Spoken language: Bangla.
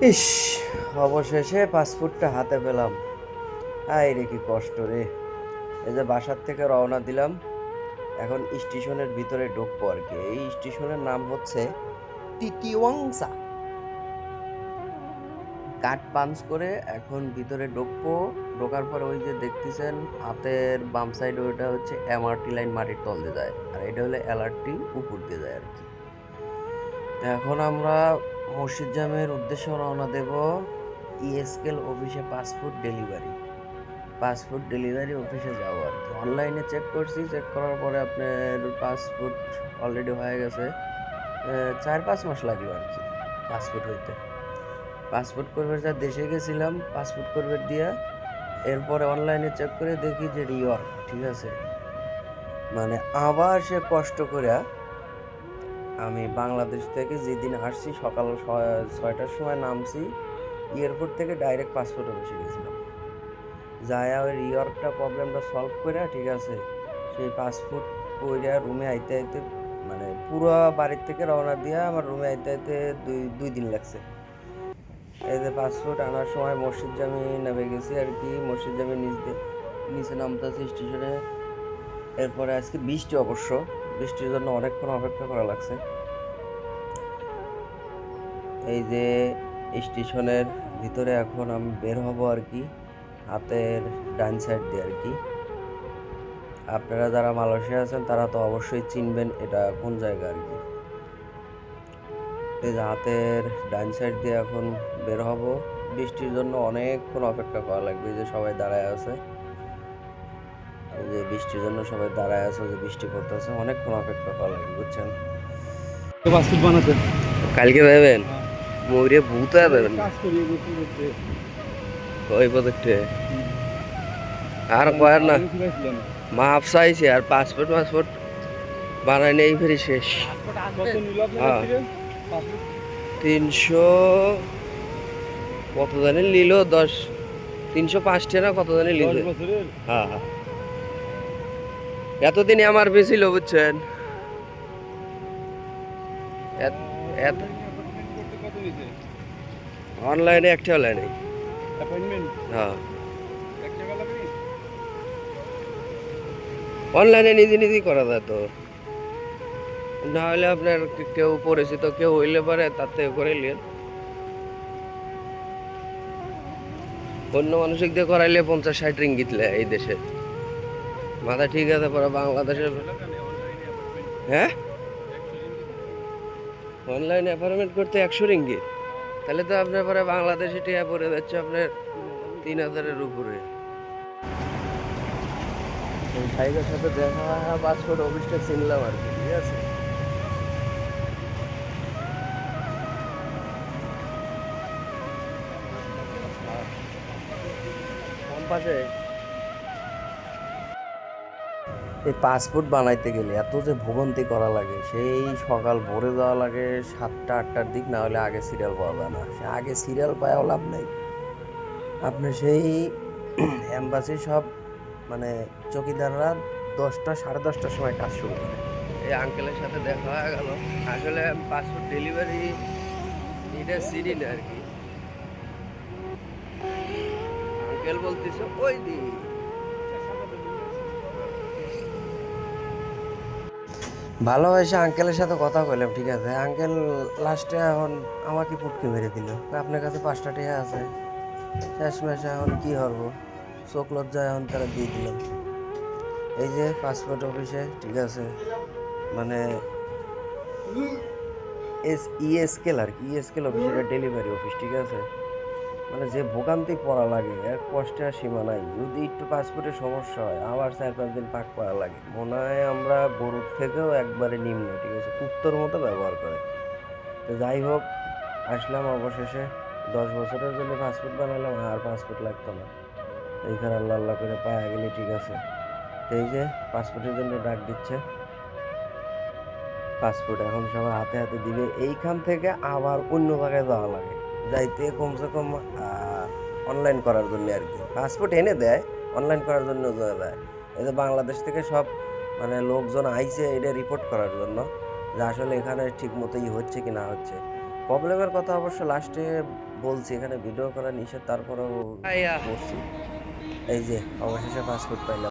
ইস, অবশেষে পাসপোর্টটা হাতে পেলাম। আয় রে কি কষ্ট রে। এই যে বাসার থেকে রওনা দিলাম, এখন স্টেশনের ভিতরে ঢুকবো আর কি। এই স্টেশনের নাম হচ্ছে টিটিওয়াংসা। কার্ড পাঞ্চ করে এখন ভিতরে ঢুকবো। ঢোকার পরে ওই যে দেখতেছেন হাতের বাম সাইডে, ওইটা হচ্ছে এমআরটি লাইন মাটির তল দিয়ে যায়, আর এটা হলো এলআরটি উপর দিয়ে যায় আর কি। তো এখন আমরা মসজিদ জামের উদ্দেশ্যে রওনা দেব। ইএসকেল অফিসে পাসপোর্ট ডেলিভারি অফিসে যাবো আর কি। অনলাইনে চেক করছি, চেক করার পরে আপনার পাসপোর্ট অলরেডি হয়ে গেছে। 4-5 মাস লাগলো আর কি পাসপোর্ট হইতে। পাসপোর্ট করবে যা দেশে গেছিলাম পাসপোর্ট করবে দিয়া, এরপরে অনলাইনে চেক করে দেখি যে রিওয়ার্ক ঠিক আছে। মানে আবার সে কষ্ট করে আমি বাংলাদেশ থেকে যেদিন আসছি সকাল 6টার সময় নামছি, এয়ারপোর্ট থেকে ডাইরেক্ট পাসপোর্ট অফিসে গেছিলাম। যায়া ওই রিওয়ার্কটা প্রবলেমটা সলভ করে ঠিক আছে, সেই পাসপোর্ট কইরা রুমে আইতে আইতে মানে পুরো বাড়ির থেকে রওনা দিয়া আমার রুমে আইতে আইতে দুই দিন লাগছে। এই যে পাসপোর্ট আনার সময় মসজিদ জামি নেমে গেছি আর কি। মসজিদ জামি নিচে নামতেছি স্টেশনে। এরপরে আজকে বৃষ্টি, অবশ্য বৃষ্টির জন্য অনেকক্ষণ অপেক্ষা করা লাগছে। এই যে স্টেশনের ভিতরে এখন আমি বের হব আর কি, হাতের ডান সাইড দিয়ে আর কি। আপনারা যারা মালয়েশিয়া আছেন তারা তো অবশ্যই চিনবেন এটা কোন জায়গা আর কি। এই যে হাতের ডান সাইড দিয়ে এখন বের হব। বৃষ্টির জন্য অনেকক্ষণ অপেক্ষা করা লাগবে। এই যে সবাই দাঁড়ায় আছে, এই যে বৃষ্টির জন্য সবাই দাঁড়ায় আছে, যে বৃষ্টি পড়তেছে, অনেকক্ষণ অপেক্ষা করা লাগবে বুঝছেন। পাসপোর্ট বানাতে কালকে যাবেন? ময়ূরে ভূত যাবেন কাজ করি গোসল করতে। ওই প্রজেক্টে? আর কয়ার না, মাপ চাইছে আর পাসপোর্ট মাসপোর্ট বানাই নেই, ফেরি শেষ। কত নিল আপনার কাছ হ্যাঁ, থেকে পাসপোর্ট? 300 কত জানি নিল, 305 টাকা কত জানি 10 নিল। বছরের? হ্যাঁ হ্যাঁ, এতদিনে আমার বেশিল বুঝছেন। এত অনলাইনে অ্যাপয়েন্টমেন্ট করতে কত নিছে? অনলাইনে একটা অনলাইনে। অ্যাপয়েন্টমেন্ট হ্যাঁ, 1 টাকা লাগবে? অনলাইনে নিজে নিজেই করা যায় তো। না হলে আপনার কেউ পরিচিত কেউ হইলে পারে তার থেকে করে নিন। অন্য মানসিক দিয়ে করাইলে 50-60 রিঙ্গিত লেয় এই দেশে। মাথা ঠিক আছে, পরে বাংলাদেশে। অনলাইনে অ্যাপয়েন্টমেন্ট করতে হ্যাঁ, 100 রিঙ্গিত লাগে? অনলাইনে অ্যাপয়েন্টমেন্ট করতে 100 রিঙ্গিত? তাহলে তো আপনার পরে বাংলাদেশে টিয়া পড়ে যাচ্ছে আপনার 3000-এর উপরে। এই ভাইদের সাথে দেখা পাসপোর্ট অফিসটা চিনলাম আর কি, ঠিক আছে। কোন পাশে? এই পাসপোর্ট বানাইতে গেলে এত যে ভোগান্তি করা লাগে, সেই সকাল ভোরে যাওয়া লাগে 7টা-8টার দিক, না হলে আগে সিরিয়াল পাওয়া যায় না। সে আগে সিরিয়াল পাওয়া লাভ নেই। আপনি সেই এম্বাসি সব মানে চকিদাররা 10টা-10:30টার সময় কাজ শুরু করে। এই আঙ্কেলের সাথে দেখা হয়ে গেল। আসলে পাসপোর্ট ডেলিভারি এটা সিরি না আর কি। আঙ্কেল বলতেছে ওই দিক। ভালোবাসে আঙ্কেলের সাথে কথা কইলাম, ঠিক আছে। আঙ্কেল লাস্টে এখন আমাকে পুটকে মেরে দিল, আপনার কাছে 5টা টাকা আছে। শেষমেশ এখন কি করবো, চোখ লজ্জা এখন তারা দিয়ে দিলাম। এই যে পাসপোর্ট অফিসে, ঠিক আছে, মানে ইএসকেল আর কি, ইএসকেল অফিস, এটা ডেলিভারি অফিস, ঠিক আছে। মানে যে ভোগান্তি পড়া লাগে, এক কষ্টে আর সীমা নাই। যদি একটু পাসপোর্টের সমস্যা হয় আবার 4-5 দিন পাক করা লাগে। মনে হয় আমরা গরুর থেকেও একবারে নিম্ন, ঠিক আছে, কুত্তর মতো ব্যবহার করে। তো যাই হোক, আসলাম অবশেষে। 10 বছরের জন্য পাসপোর্ট বানালাম, আর পাসপোর্ট লাগতো না। এইখানে আল্লাহ আল্লাহ করে পাওয়া গেলে ঠিক আছে। তো এই যে পাসপোর্টের জন্য ডাক দিচ্ছে, পাসপোর্ট এখন সবার হাতে হাতে দিবে। এইখান থেকে আবার অন্য জায়গায় যাওয়া লাগে, যাইতে কমসে কম অনলাইন করার জন্য আর কি। পাসপোর্ট এনে দেয়, অনলাইন করার জন্য যাওয়া যায়। এই যে বাংলাদেশ থেকে সব মানে লোকজন আইছে এটা রিপোর্ট করার জন্য, যে আসলে এখানে ঠিক মতোই হচ্ছে কি না হচ্ছে। প্রবলেমের কথা অবশ্য লাস্টে বলছি, এখানে ভিডিও করা নিষেধ, তারপরেও বলছি। এই যে অবশেষে পাসপোর্ট পাইলাম।